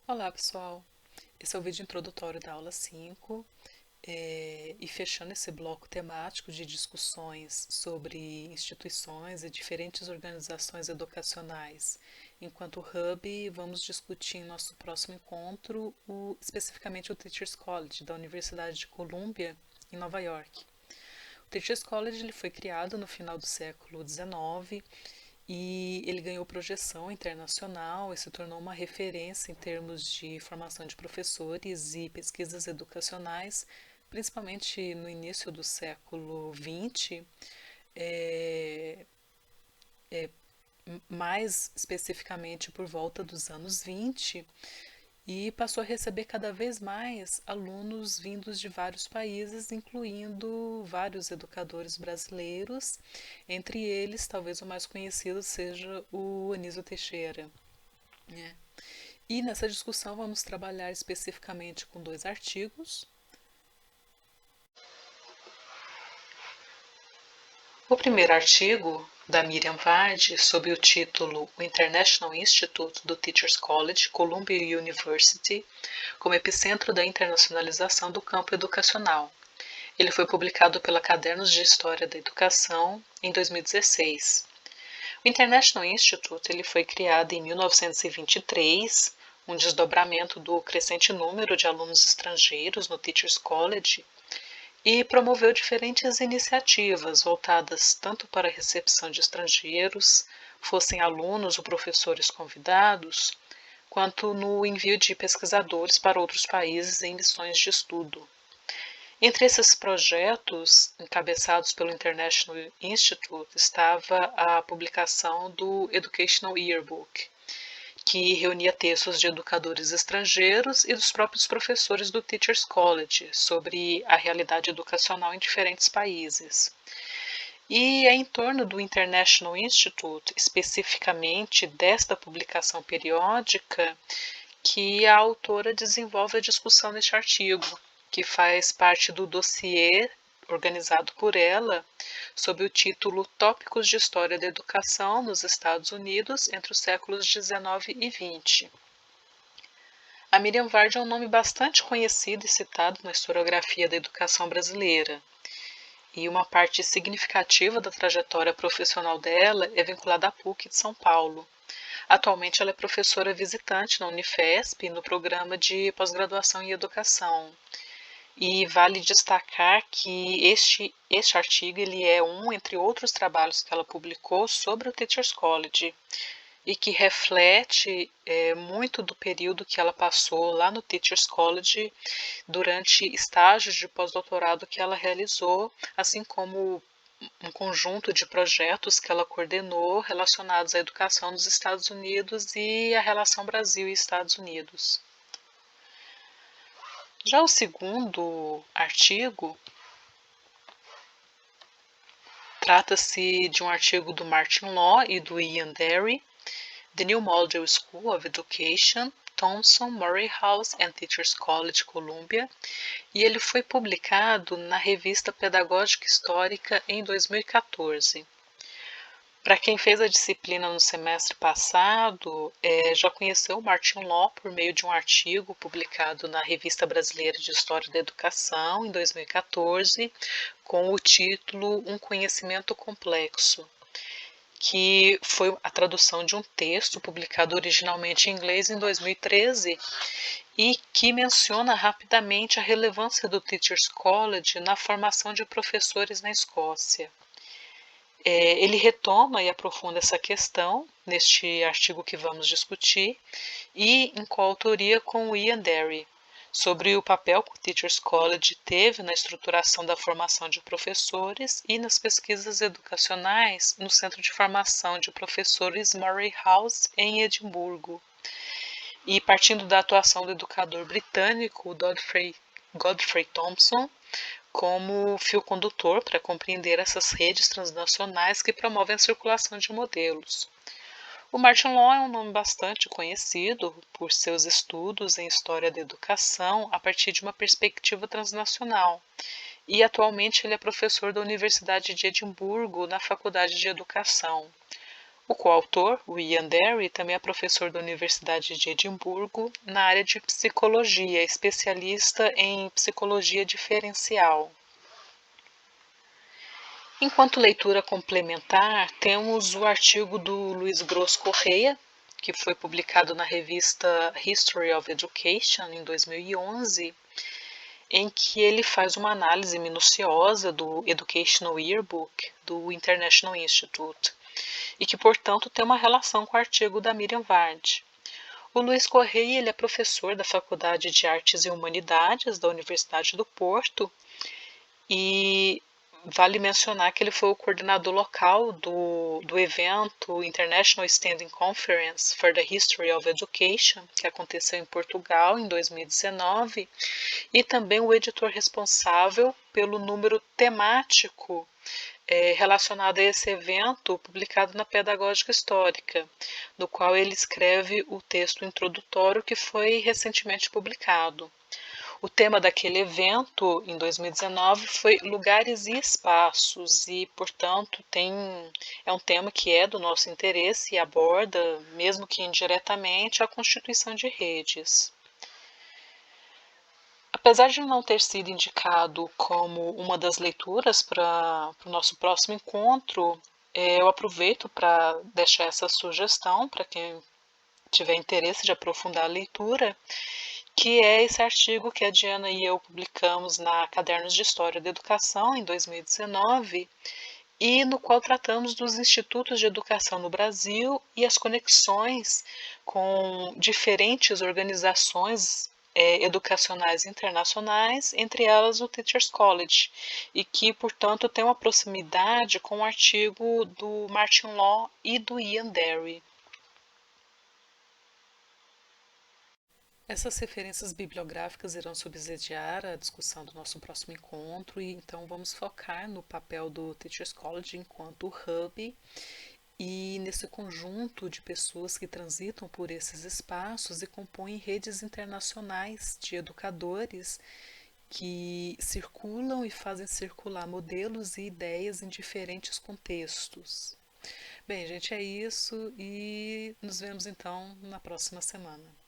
Olá, pessoal! Esse é o vídeo introdutório da aula 5 e fechando esse bloco temático de discussões sobre instituições e diferentes organizações educacionais. Enquanto hub, vamos discutir em nosso próximo encontro especificamente o Teachers College da Universidade de Columbia, em Nova York. O Teachers College ele foi criado no final do século XIX e ele ganhou projeção internacional e se tornou uma referência em termos de formação de professores e pesquisas educacionais, principalmente no início do século XX, é, mais especificamente por volta dos anos 20, e passou a receber cada vez mais alunos vindos de vários países, incluindo vários educadores brasileiros. Entre eles, talvez o mais conhecido seja o Anísio Teixeira, né? E nessa discussão vamos trabalhar especificamente com dois artigos. O primeiro artigo, da Miriam Vardi, sob o título O International Institute do Teachers College, Columbia University, como epicentro da internacionalização do campo educacional. Ele foi publicado pela Cadernos de História da Educação em 2016. O International Institute ele foi criado em 1923, um desdobramento do crescente número de alunos estrangeiros no Teachers College, e promoveu diferentes iniciativas voltadas tanto para a recepção de estrangeiros, fossem alunos ou professores convidados, quanto no envio de pesquisadores para outros países em missões de estudo. Entre esses projetos, encabeçados pelo International Institute, estava a publicação do Educational Yearbook, que reunia textos de educadores estrangeiros e dos próprios professores do Teachers College sobre a realidade educacional em diferentes países. E é em torno do International Institute, especificamente desta publicação periódica, que a autora desenvolve a discussão neste artigo, que faz parte do dossiê organizado por ela, sob o título Tópicos de História da Educação nos Estados Unidos entre os séculos XIX e XX. A Miriam Vardi é um nome bastante conhecido e citado na historiografia da educação brasileira, e uma parte significativa da trajetória profissional dela é vinculada à PUC de São Paulo. Atualmente ela é professora visitante na Unifesp no programa de pós-graduação em educação. E vale destacar que este artigo ele é um entre outros trabalhos que ela publicou sobre o Teachers College e que reflete muito do período que ela passou lá no Teachers College durante estágios de pós-doutorado que ela realizou, assim como um conjunto de projetos que ela coordenou relacionados à educação nos Estados Unidos e à relação Brasil e Estados Unidos. Já o segundo artigo trata-se de um artigo do Martin Law e do Ian Derry, The New Model School of Education, Thomson, Murray House and Teachers College, Columbia, e ele foi publicado na Revista Pedagógica Histórica em 2014. Para quem fez a disciplina no semestre passado, já conheceu o Martin Law por meio de um artigo publicado na Revista Brasileira de História da Educação, em 2014, com o título Um Conhecimento Complexo, que foi a tradução de um texto publicado originalmente em inglês em 2013 e que menciona rapidamente a relevância do Teachers College na formação de professores na Escócia. Ele retoma e aprofunda essa questão neste artigo que vamos discutir e em coautoria com o Ian Derry, sobre o papel que o Teachers College teve na estruturação da formação de professores e nas pesquisas educacionais no Centro de Formação de Professores Murray House, em Edimburgo. E partindo da atuação do educador britânico Godfrey Thompson, como fio condutor para compreender essas redes transnacionais que promovem a circulação de modelos. O Martin Law é um nome bastante conhecido por seus estudos em história da educação a partir de uma perspectiva transnacional, e atualmente ele é professor da Universidade de Edimburgo na Faculdade de Educação. O coautor, o Ian Derry, também é professor da Universidade de Edimburgo na área de psicologia, especialista em psicologia diferencial. Enquanto leitura complementar, temos o artigo do Luiz Gross Correia, que foi publicado na revista History of Education em 2011, em que ele faz uma análise minuciosa do Educational Yearbook do International Institute e que, portanto, tem uma relação com o artigo da Miriam Ward. O Luiz Correia ele é professor da Faculdade de Artes e Humanidades da Universidade do Porto e vale mencionar que ele foi o coordenador local do evento International Standing Conference for the History of Education, que aconteceu em Portugal em 2019, e também o editor responsável pelo número temático relacionado a esse evento, publicado na Pedagógica Histórica, no qual ele escreve o texto introdutório que foi recentemente publicado. O tema daquele evento, em 2019, foi lugares e espaços e, portanto, é um tema que é do nosso interesse e aborda, mesmo que indiretamente, a constituição de redes. Apesar de não ter sido indicado como uma das leituras para o nosso próximo encontro, eu aproveito para deixar essa sugestão para quem tiver interesse de aprofundar a leitura, que é esse artigo que a Diana e eu publicamos na Cadernos de História da Educação em 2019 e no qual tratamos dos institutos de educação no Brasil e as conexões com diferentes organizações educacionais internacionais, entre elas o Teachers College, e que, portanto, tem uma proximidade com o artigo do Martin Law e do Ian Derry. Essas referências bibliográficas irão subsidiar a discussão do nosso próximo encontro e então vamos focar no papel do Teachers College enquanto hub e nesse conjunto de pessoas que transitam por esses espaços e compõem redes internacionais de educadores que circulam e fazem circular modelos e ideias em diferentes contextos. Bem, gente, é isso e nos vemos então na próxima semana.